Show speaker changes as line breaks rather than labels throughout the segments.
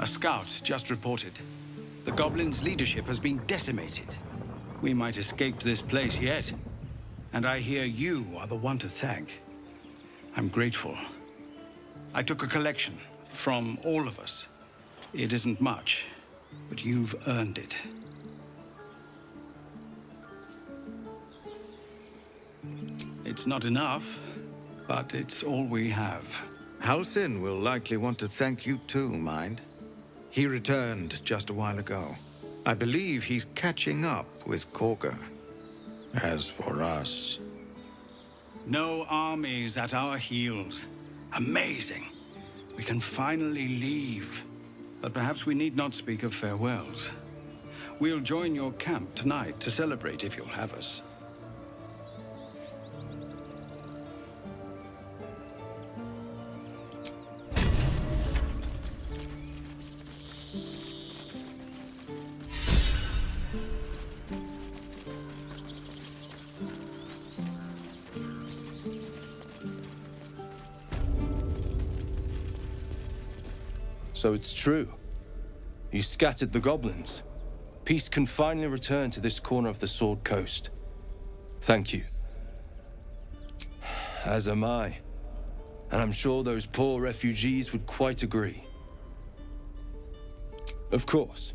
A scout just reported. The goblins' leadership has been decimated. We might escape this place yet. And I hear you are the one to thank. I'm grateful. I took a collection from all of us. It isn't much, but you've earned it. It's not enough, but it's all we have.
Halsin will likely want to thank you too, mind. He returned just a while ago. I believe he's catching up with Korga. As for us...
No armies at our heels. Amazing. We can finally leave. But perhaps we need not speak of farewells. We'll join your camp tonight to celebrate if you'll have us.
So it's true. You scattered the goblins. Peace can finally return to this corner of the Sword Coast. Thank you. As am I. And I'm sure those poor refugees would quite agree. Of course.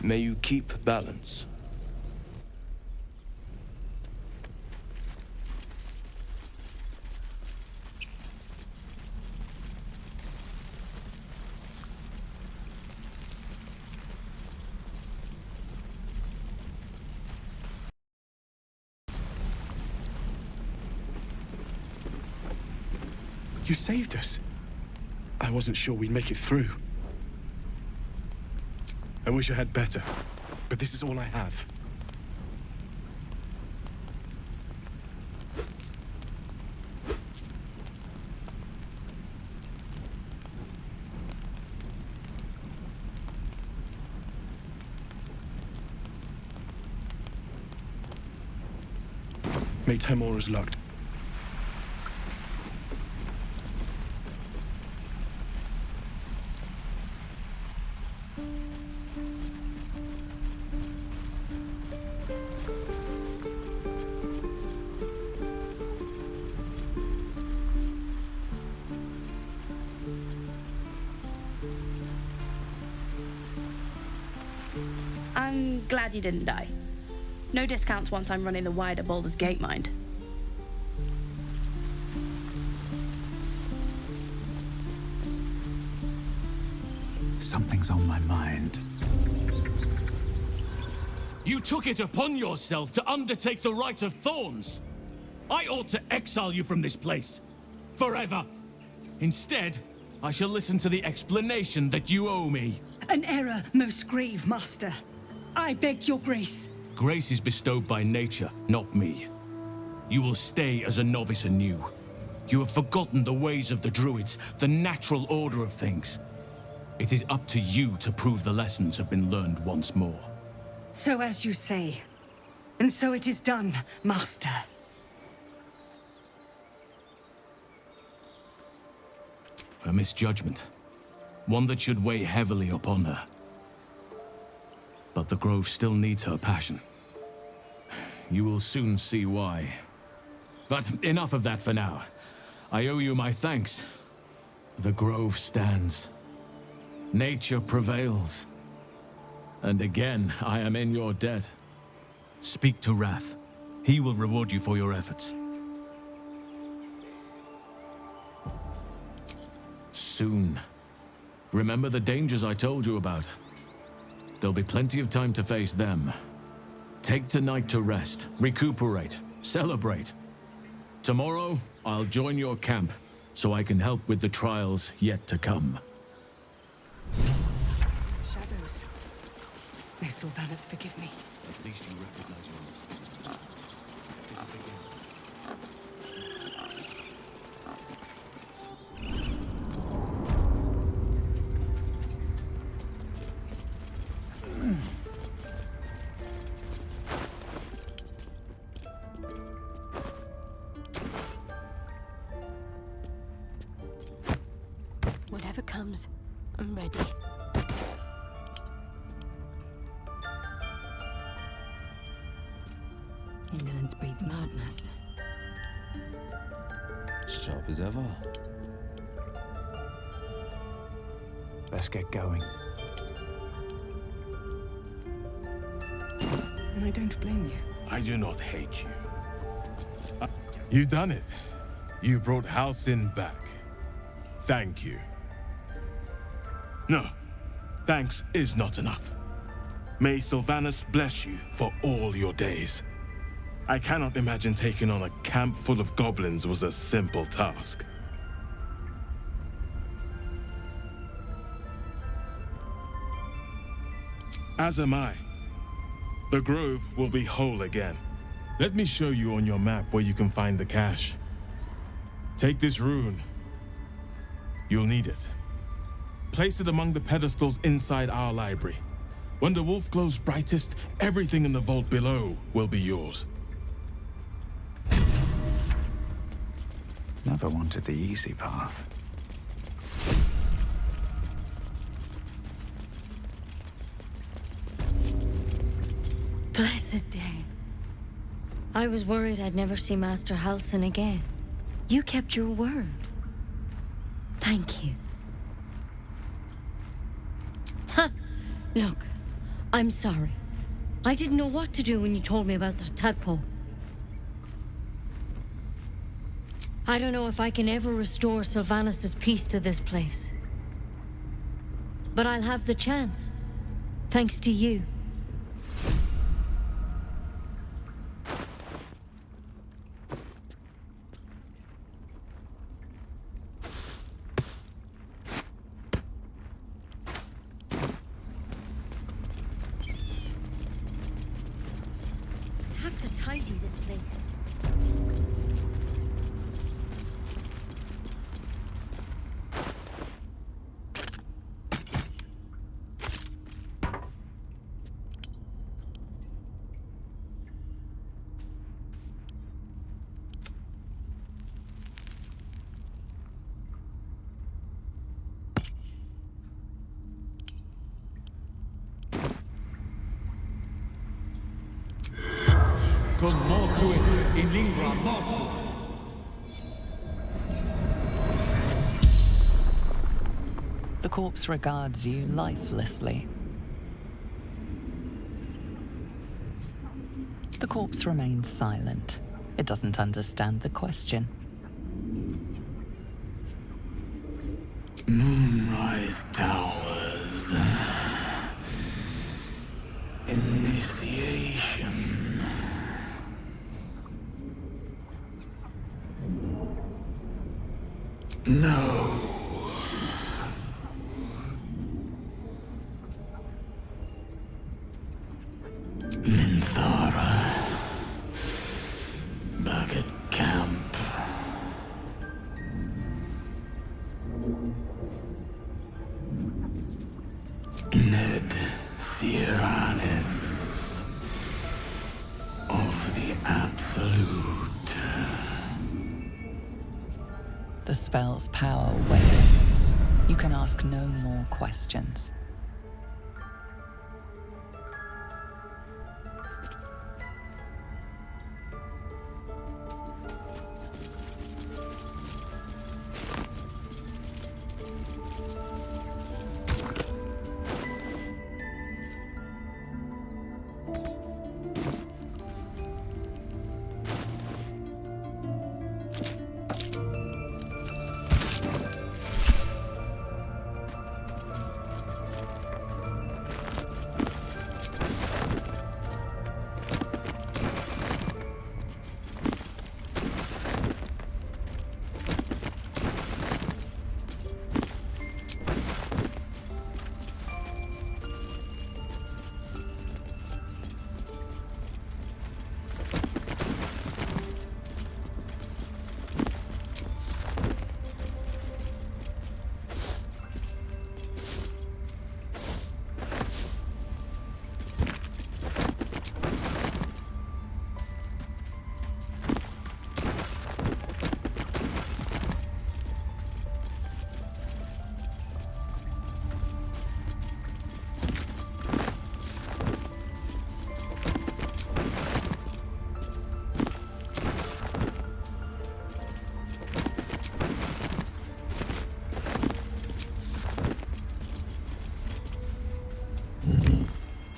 May you keep balance.
You saved us. I wasn't sure we'd make it through. I wish I had better, but this is all I have. May Temora's luck.
I'm glad you didn't die. No discounts once I'm running the wider Baldur's Gate mind.
Something's on my mind.
You took it upon yourself to undertake the Rite of Thorns. I ought to exile you from this place. Forever. Instead, I shall listen to the explanation that you owe me.
An error, most grave, master. I beg your grace.
Grace is bestowed by nature, not me. You will stay as a novice anew. You have forgotten the ways of the druids, the natural order of things. It is up to you to prove the lessons have been learned once more.
So as you say. And so it is done, master.
A misjudgment. One that should weigh heavily upon her. But the Grove still needs her passion. You will soon see why. But enough of that for now. I owe you my thanks. The Grove stands. Nature prevails. And again, I am in your debt. Speak to Wrath. He will reward you for your efforts. Soon. Remember the dangers I told you about. There'll be plenty of time to face them. Take tonight to rest, recuperate, celebrate. Tomorrow, I'll join your camp, so I can help with the trials yet to come.
Shadows. May Sylvanas forgive me.
At least you recognize your mistake.
Whatever comes, I'm ready. Indolence breeds madness.
Sharp as ever.
Let's get going.
And I don't blame you.
I do not hate you. You done it. You brought Halcyon back. Thank you. No, thanks is not enough. May Sylvanas bless you for all your days. I cannot imagine taking on a camp full of goblins was a simple task. As am I. The Grove will be whole again. Let me show you on your map where you can find the cache. Take this rune. You'll need it. Place it among the pedestals inside our library. When the wolf glows brightest, everything in the vault below will be yours.
Never wanted the easy path.
Blessed day. I was worried I'd never see Master Halcyon again. You kept your word. Thank you. Ha! Look, I'm sorry. I didn't know what to do when you told me about that tadpole. I don't know if I can ever restore Sylvanas' peace to this place. But I'll have the chance. Thanks to you. I have to tidy this place.
cum mortuis in lingua mortuum.
The corpse regards you lifelessly. The corpse remains silent. It doesn't understand the question.
Moonrise Towers. Initiation. No. Minthara. Back at camp. Ned Sierranis of the Absolute.
The spell's power wanes. You can ask no more questions.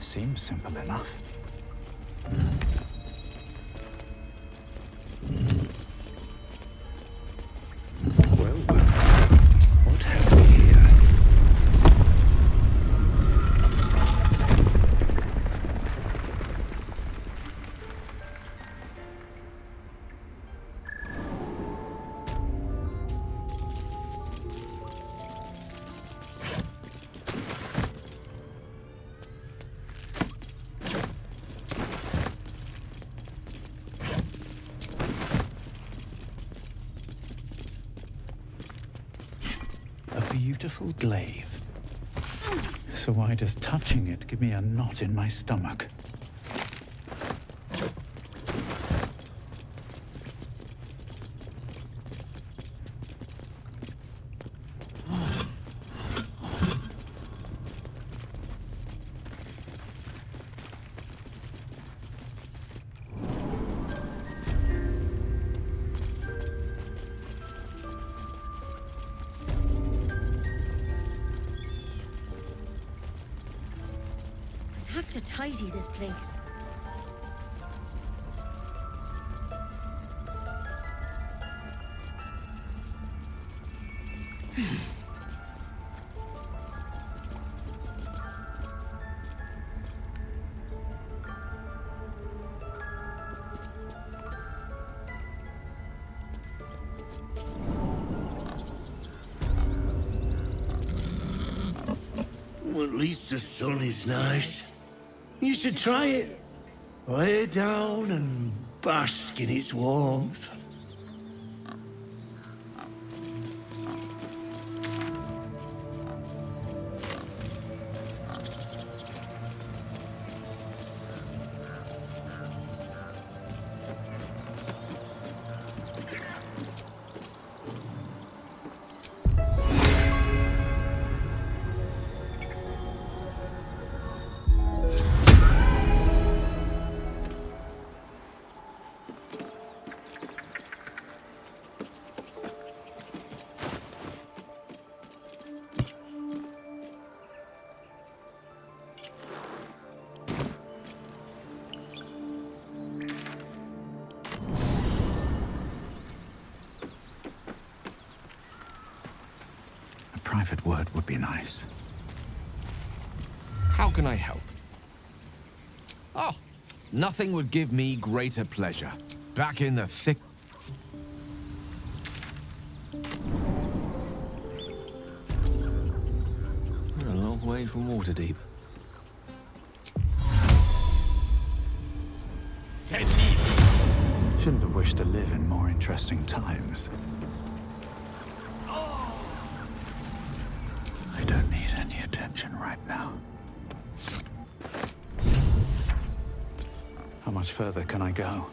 Seems simple enough. Well, what have we here? A beautiful glaive. So why does touching it give me a knot in my stomach?
I have to tidy this place.
Well, at least the sun is nice. You should try it. Lay down and bask in its warmth.
private word would be nice.
How can I help? Oh, nothing would give me greater pleasure. Back in the thick... We're a long way from Waterdeep.
Shouldn't have wished to live in more interesting times. I don't need any attention right now. How much further can I go?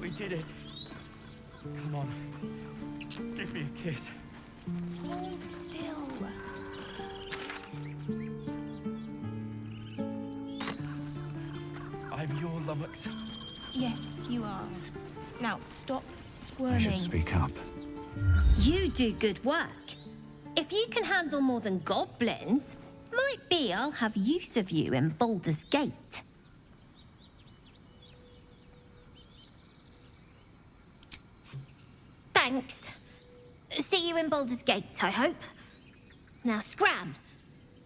We did it. Come on. Give me a kiss.
Hold still.
I'm your lummox.
Yes, you are. Now, stop squirming.
I should speak up.
You do good work. If you can handle more than goblins, might be I'll have use of you in Baldur's Gate. Thanks. See you in Baldur's Gate, I hope. Now scram,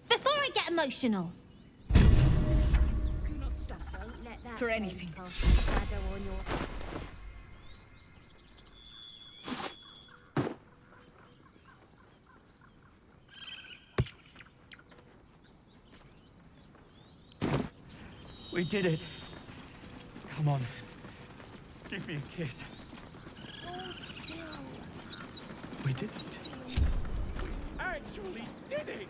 before I get emotional.
Do not stop. Don't let that
For anything.
cast a shadow on your...
We did it. Come on. Give me a kiss.
Hold still.
We did it. We actually did it!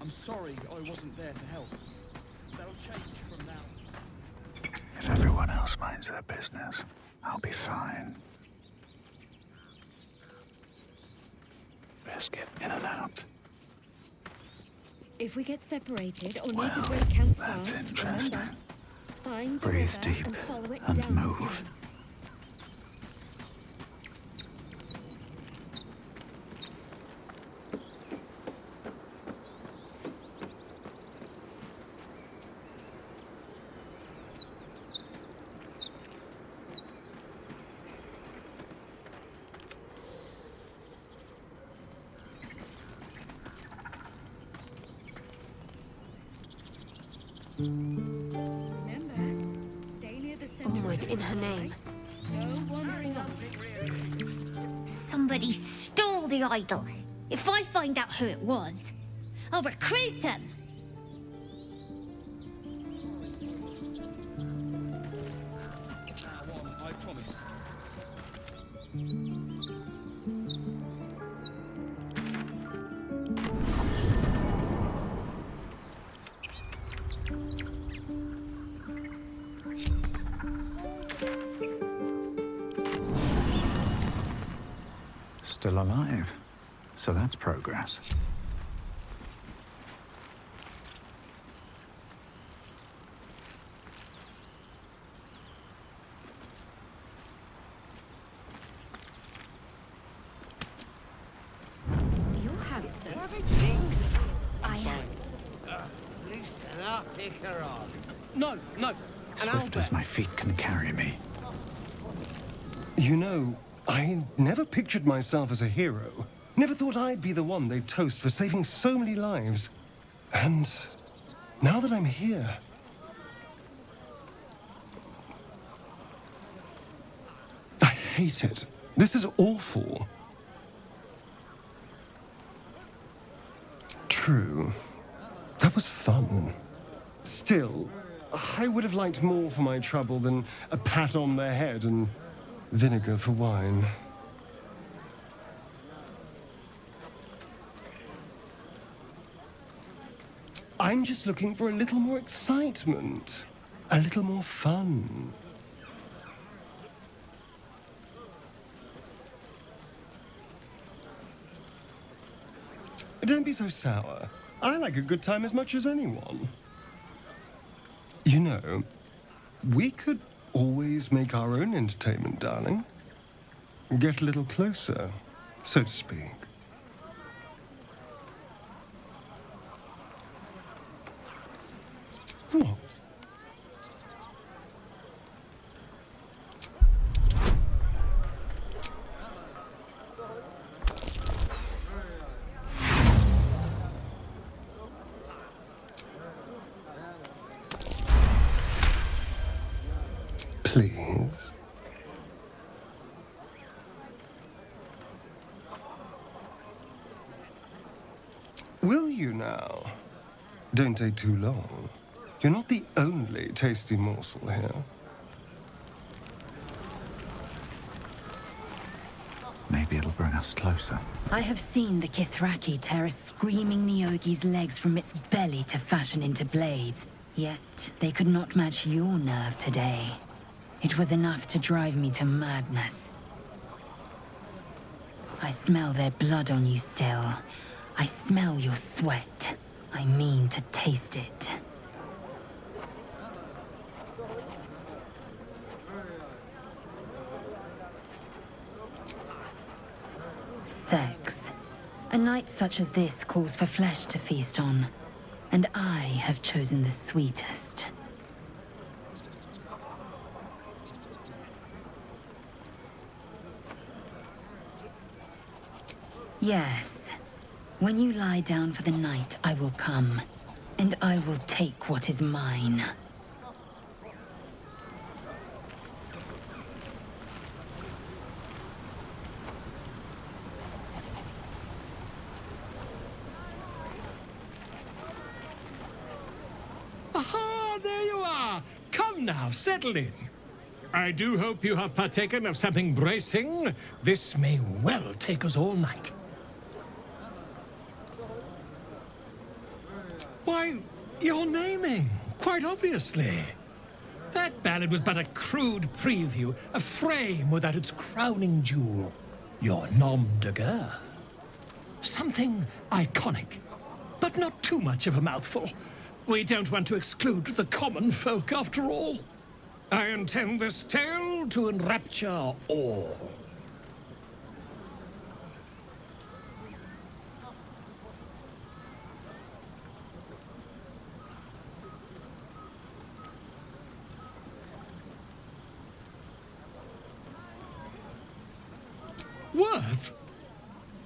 I'm sorry I wasn't there to help. That'll change from now.
If everyone else minds their business, I'll be fine. Best get in and out.
If we get separated or need to break camp
That's
fast,
interesting.
remember, find the
Breathe
river
deep
and follow it
and
downstream.
move.
Remember, stay near the center.
Onward in her name.
No wandering off.
Somebody stole the idol. If I find out who it was, I'll recruit him.
I promise.
Still alive. So that's progress.
You're handsome. I am.
Loosen up, pick her on.
No, no.
Swift as my feet can carry me.
You know, I never pictured myself as a hero. Never thought I'd be the one they'd toast for saving so many lives. And now that I'm here... I hate it. This is awful. True. That was fun. Still, I would have liked more for my trouble than a pat on the head and vinegar for wine. I'm just looking for a little more excitement, a little more fun. Don't be so sour. I like a good time as much as anyone. You know, we could always make our own entertainment, darling. Get a little closer, so to speak. What? Please. Will you now? Don't take too long. You're not the only tasty morsel here.
Maybe it'll bring us closer.
I have seen the Kithraki tear a screaming Neogi's legs from its belly to fashion into blades. Yet they could not match your nerve today. It was enough to drive me to madness. I smell their blood on you still. I smell your sweat. I mean to taste it. Sex. A night such as this calls for flesh to feast on, and I have chosen the sweetest. Yes. When you lie down for the night, I will come, and I will take what is mine.
Aha! There you are! Come now, settle in. I do hope you have partaken of something bracing. This may well take us all night. Why, you're naming, quite obviously. That ballad was but a crude preview, a frame without its crowning jewel. Your nom de guerre. Something iconic, but not too much of a mouthful. We don't want to exclude the common folk, after all. I intend this tale to enrapture all. Worth?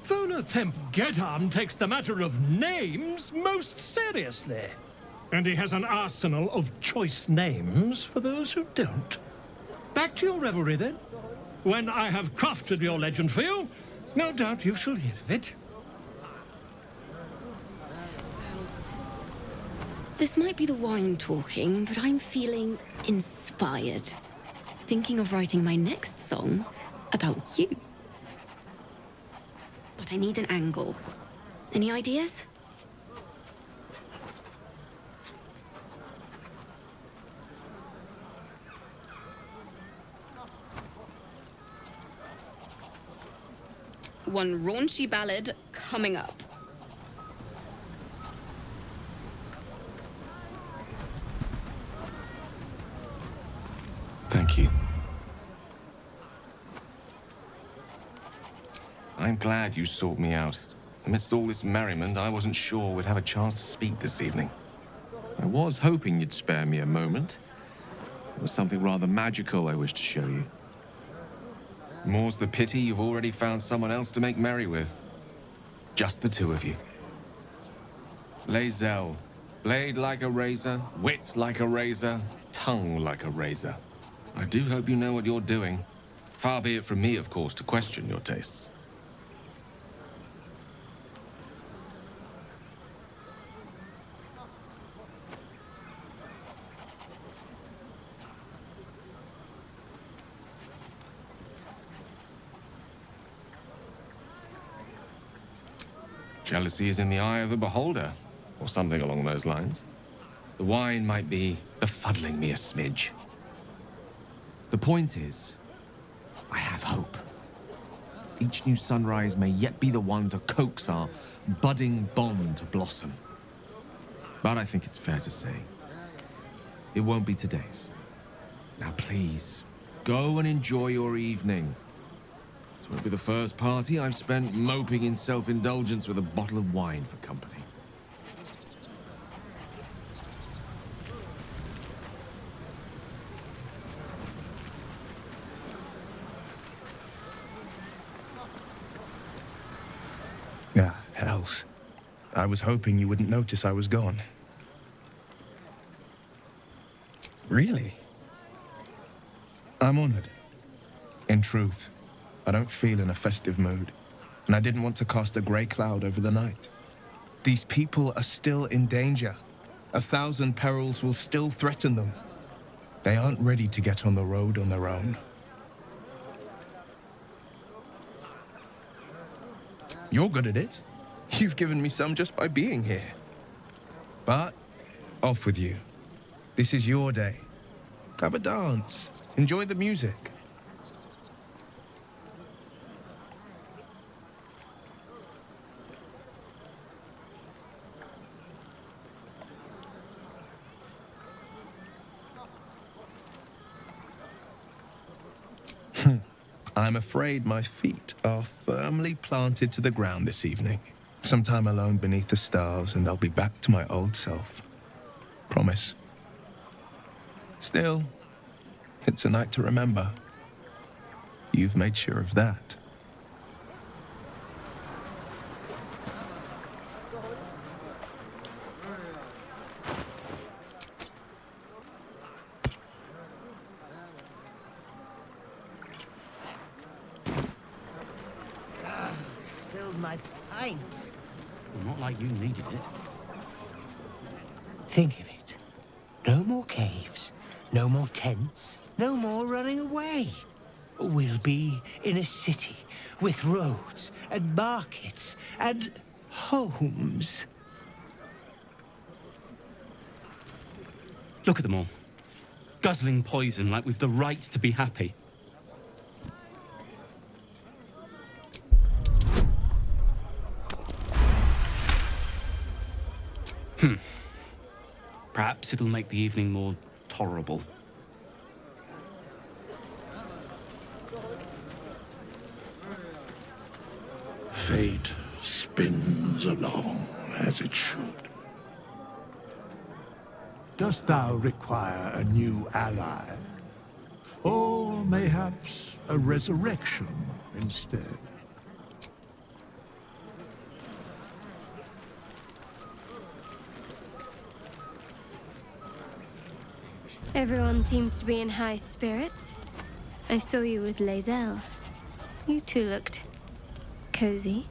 Volothem Gedan takes the matter of names most seriously. And he has an arsenal of choice names for those who don't. Back to your revelry, then. When I have crafted your legend for you, no doubt you shall hear of it.
This might be the wine talking, but I'm feeling inspired. Thinking of writing my next song about you. But I need an angle. Any ideas? One raunchy ballad coming up.
Thank you. I'm glad you sought me out. Amidst all this merriment, I wasn't sure we'd have a chance to speak this evening. I was hoping you'd spare me a moment. There was something rather magical I wished to show you. More's the pity you've already found someone else to make merry with. Just the two of you. Lae'zel, blade like a razor, wit like a razor, tongue like a razor. I do hope you know what you're doing. Far be it from me, of course, to question your tastes. Jealousy is in the eye of the beholder, or something along those lines. The wine might be befuddling me a smidge. The point is, I have hope. Each new sunrise may yet be the one to coax our budding bond to blossom. But I think it's fair to say, it won't be today's. Now please, go and enjoy your evening. This won't be the first party I've spent moping in self-indulgence with a bottle of wine for company.
Ah, hells. I was hoping you wouldn't notice I was gone. Really? I'm honored. In truth, I don't feel in a festive mood, and I didn't want to cast a grey cloud over the night. These people are still in danger. 1,000 perils will still threaten them. They aren't ready to get on the road on their own. You're good at it. You've given me some just by being here. But, off with you. This is your day. Have a dance. Enjoy the music. I'm afraid my feet are firmly planted to the ground this evening. Some time alone beneath the stars, and I'll be back to my old self. Promise. Still, it's a night to remember. You've made sure of that.
Spilled my pint.
Well, not like you needed it.
Think of it. No more caves, no more tents, no more running away. We'll be in a city with roads and markets and homes.
Look at them all. Guzzling poison like we've the right to be happy. Perhaps it'll make the evening more tolerable.
Fate spins along as it should.
Dost thou require a new ally? Or mayhaps a resurrection instead?
Everyone seems to be in high spirits. I saw you with Lae'zel. You two looked cozy.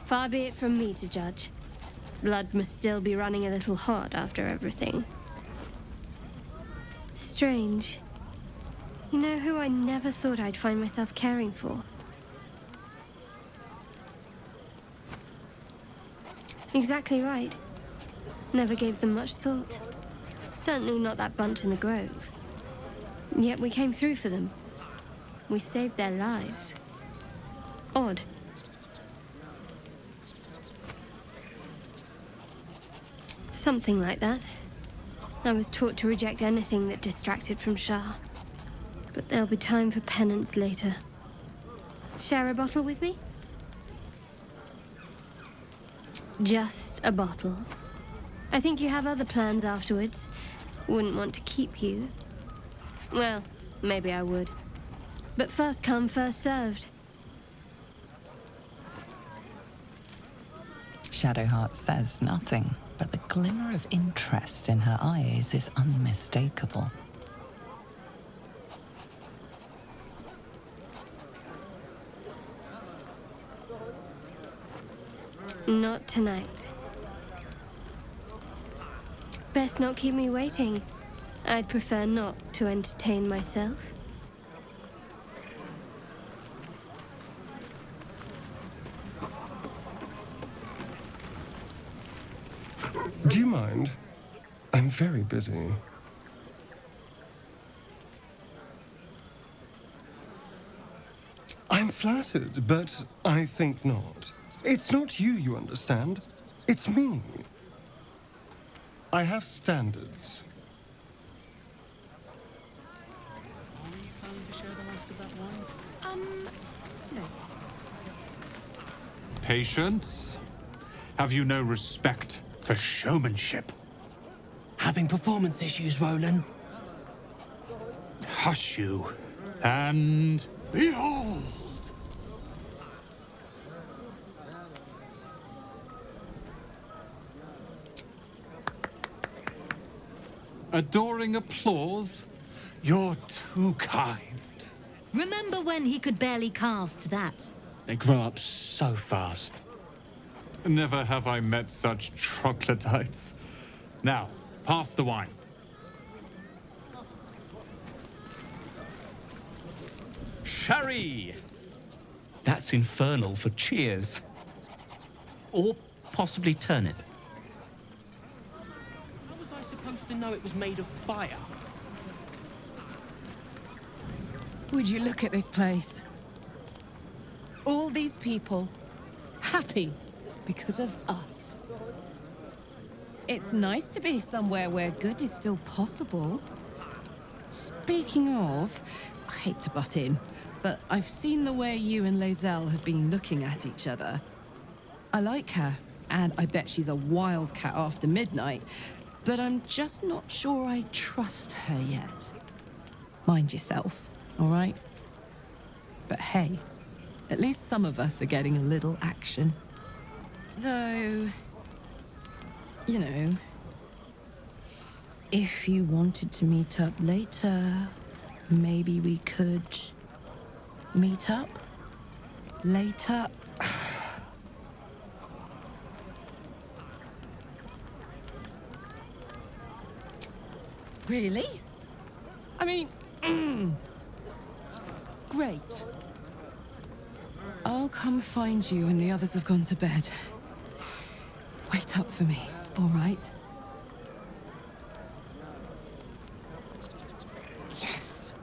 Far be it from me to judge. Blood must still be running a little hot after everything. Strange. You know who I never thought I'd find myself caring for? Exactly right. Never gave them much thought. Certainly not that bunch in the grove. Yet we came through for them. We saved their lives. Odd. Something like that. I was taught to reject anything that distracted from Shah. But there'll be time for penance later. Share a bottle with me? Just a bottle. I think you have other plans afterwards. Wouldn't want to keep you. Well, maybe I would. But first come, first served.
Shadowheart says nothing, but the glimmer of interest in her eyes is unmistakable.
Not tonight. Best not keep me waiting. I'd prefer not to entertain myself.
Do you mind? I'm very busy. I'm flattered, but I think not. It's not you understand. It's me. I have standards.
Are you planning to share the last of that wine?
No.
Patience? Have you no respect for showmanship?
Having performance issues, Roland?
Hush you, and behold! Adoring applause? You're too kind.
Remember when he could barely cast that?
They grow up so fast.
Never have I met such troglodytes. Now, pass the wine.
Sherry! That's infernal for cheers. Or possibly turnip. How was I supposed to know it was made of fire?
Would you look at this place? All these people happy because of us. It's nice to be somewhere where good is still possible. Speaking of, I hate to butt in, but I've seen the way you and Lae'zel have been looking at each other. I like her, and I bet she's a wildcat after midnight, but I'm just not sure I trust her yet. Mind yourself, all right? But hey, at least some of us are getting a little action. Though, you know, if you wanted to meet up later, maybe we could meet up later. Really? I mean, great. I'll come find you when the others have gone to bed. Wait up for me, all right? Yes.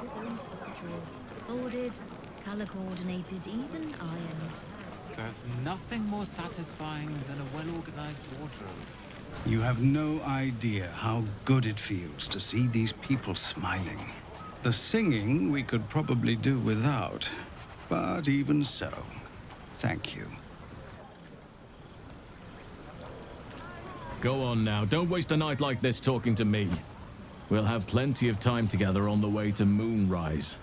His own sock drawer. Folded, color coordinated, even ironed.
There's nothing more satisfying than a well-organized wardrobe.
You have no idea how good it feels to see these people smiling. The singing we could probably do without, but even so, thank you.
Go on now, don't waste a night like this talking to me. We'll have plenty of time together on the way to Moonrise.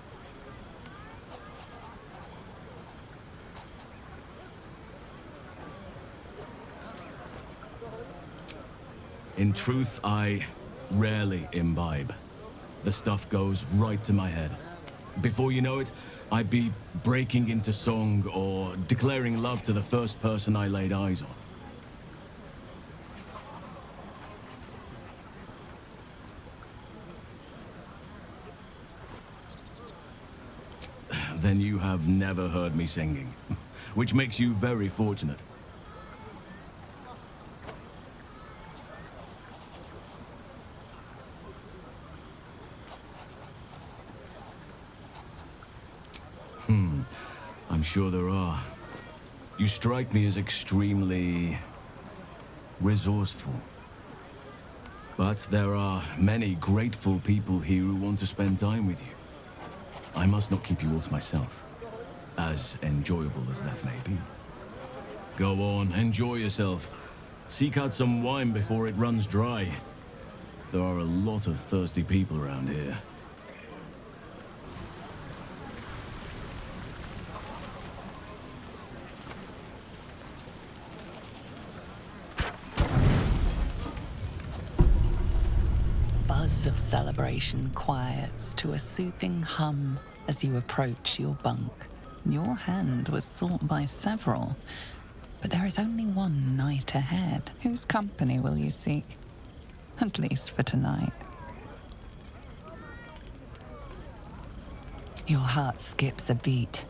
In truth, I rarely imbibe. The stuff goes right to my head. Before you know it, I'd be breaking into song or declaring love to the first person I laid eyes on. Then you have never heard me singing, which makes you very fortunate. I'm sure there are. You strike me as extremely resourceful. But there are many grateful people here who want to spend time with you. I must not keep you all to myself, as enjoyable as that may be. Go on, enjoy yourself. Seek out some wine before it runs dry. There are a lot of thirsty people around here.
Of celebration quiets to a soothing hum as you approach your bunk. Your hand was sought by several, but there is only one night ahead. Whose company will you seek? At least for tonight. Your heart skips a beat.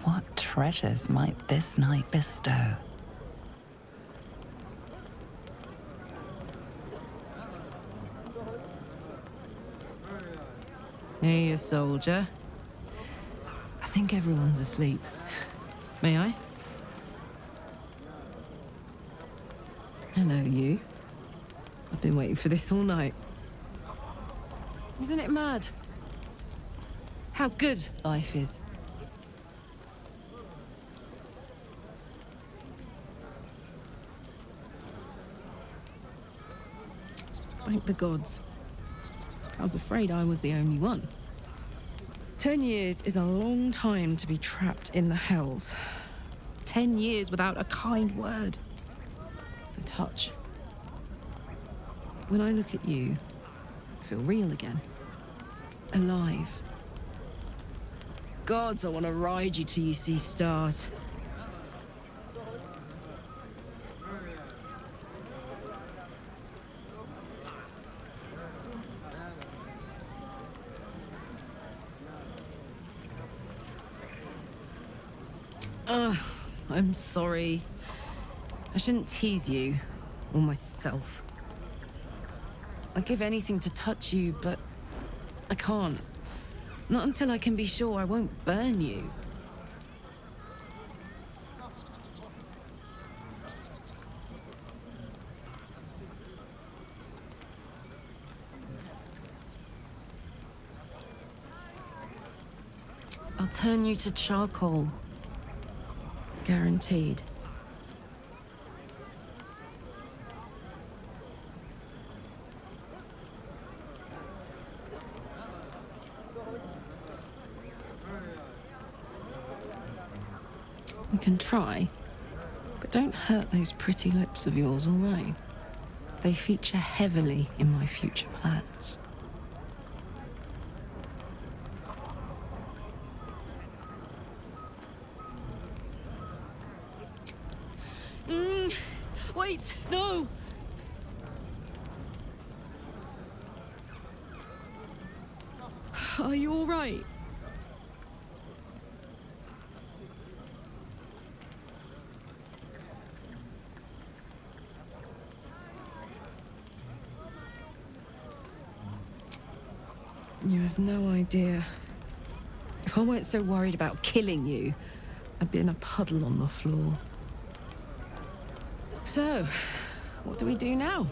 What treasures might this night bestow?
Hey, soldier. I think everyone's asleep. May I? Hello, you. I've been waiting for this all night. Isn't it mad? How good life is. Thank the gods. I was afraid I was the only one. 10 years is a long time to be trapped in the hells. 10 years without a kind word. A touch. When I look at you, I feel real again. Alive. Gods, I want to ride you till you see stars. I'm sorry. I shouldn't tease you, or myself. I'd give anything to touch you, but I can't. Not until I can be sure I won't burn you. I'll turn you to charcoal. Guaranteed. We can try, but don't hurt those pretty lips of yours, all right? They feature heavily in my future plans. Wait, no! Are you all right? You have no idea. If I weren't so worried about killing you, I'd be in a puddle on the floor. So, what do we do now?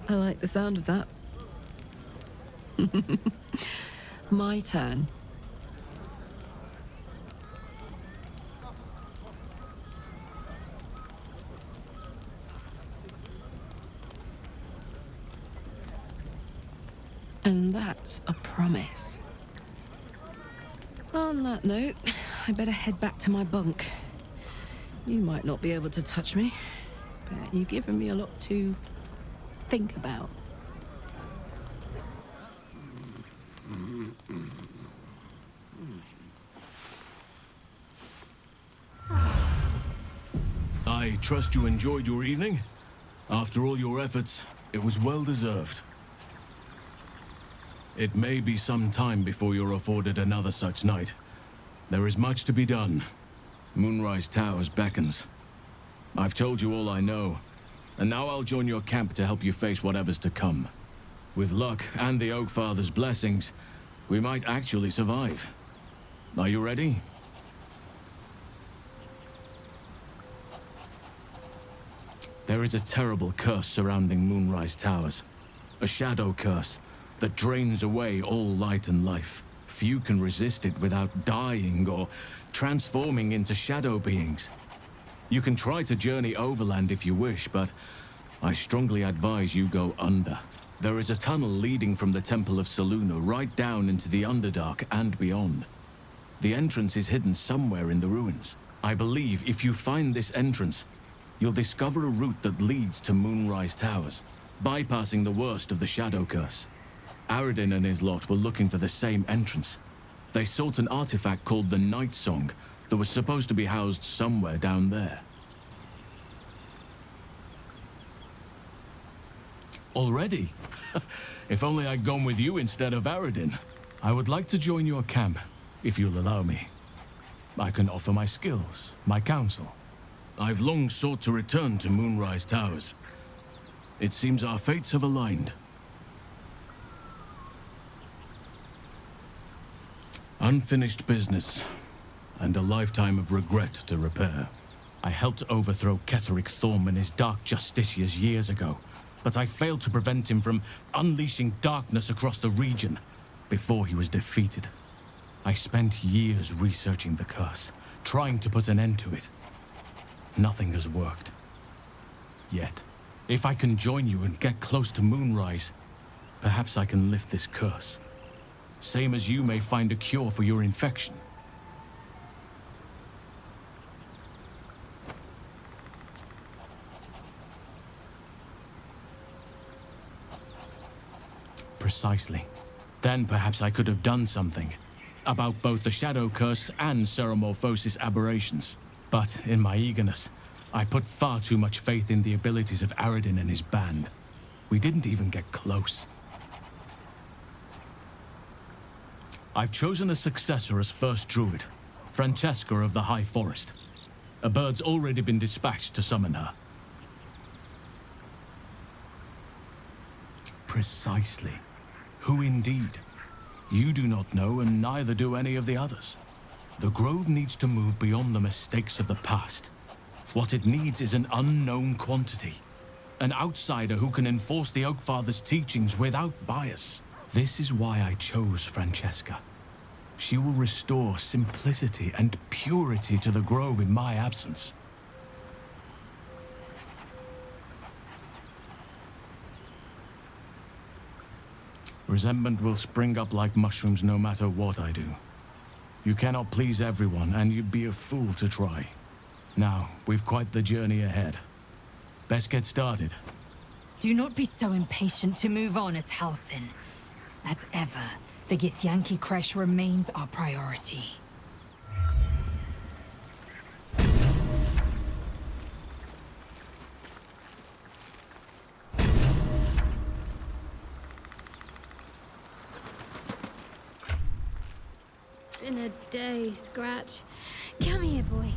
I like the sound of that. My turn. And that's a promise. On that note, I better head back to my bunk. You might not be able to touch me, but you've given me a lot to think about.
I trust you enjoyed your evening. After all your efforts, it was well deserved. It may be some time before you're afforded another such night. There is much to be done. Moonrise Towers beckons. I've told you all I know, and now I'll join your camp to help you face whatever's to come. With luck and the Oak Father's blessings, we might actually survive. Are you ready? There is a terrible curse surrounding Moonrise Towers. A shadow curse that drains away all light and life. Few can resist it without dying or transforming into shadow beings. You can try to journey overland if you wish, but I strongly advise you go under. There is a tunnel leading from the Temple of Selûne right down into the Underdark and beyond. The entrance is hidden somewhere in the ruins. I believe if you find this entrance, you'll discover a route that leads to Moonrise Towers, bypassing the worst of the Shadow Curse. Aradin and his lot were looking for the same entrance. They sought an artifact called the Night Song that was supposed to be housed somewhere down there. Already? If only I'd gone with you instead of Aradin. I would like to join your camp, if you'll allow me. I can offer my skills, my counsel. I've long sought to return to Moonrise Towers. It seems our fates have aligned. Unfinished business, and a lifetime of regret to repair. I helped overthrow Ketheric Thorm and his Dark Justiciars years ago, but I failed to prevent him from unleashing darkness across the region before he was defeated. I spent years researching the curse, trying to put an end to it. Nothing has worked. Yet, if I can join you and get close to Moonrise, perhaps I can lift this curse. Same as you may find a cure for your infection. Precisely. Then perhaps I could have done something about both the Shadow Curse and Ceremorphosis aberrations. But in my eagerness, I put far too much faith in the abilities of Aradin and his band. We didn't even get close. I've chosen a successor as first druid, Francesca of the High Forest. A bird's already been dispatched to summon her. Precisely. Who indeed? You do not know, and neither do any of the others. The Grove needs to move beyond the mistakes of the past. What it needs is an unknown quantity. An outsider who can enforce the Oakfather's teachings without bias. This is why I chose Francesca. She will restore simplicity and purity to the Grove in my absence. Resentment will spring up like mushrooms no matter what I do. You cannot please everyone, and you'd be a fool to try. Now, we've quite the journey ahead. Best get started.
Do not be so impatient to move on as Halsin. As ever, the Githyanki Kresh remains our priority.
Been a day, Scratch. Come here, boy.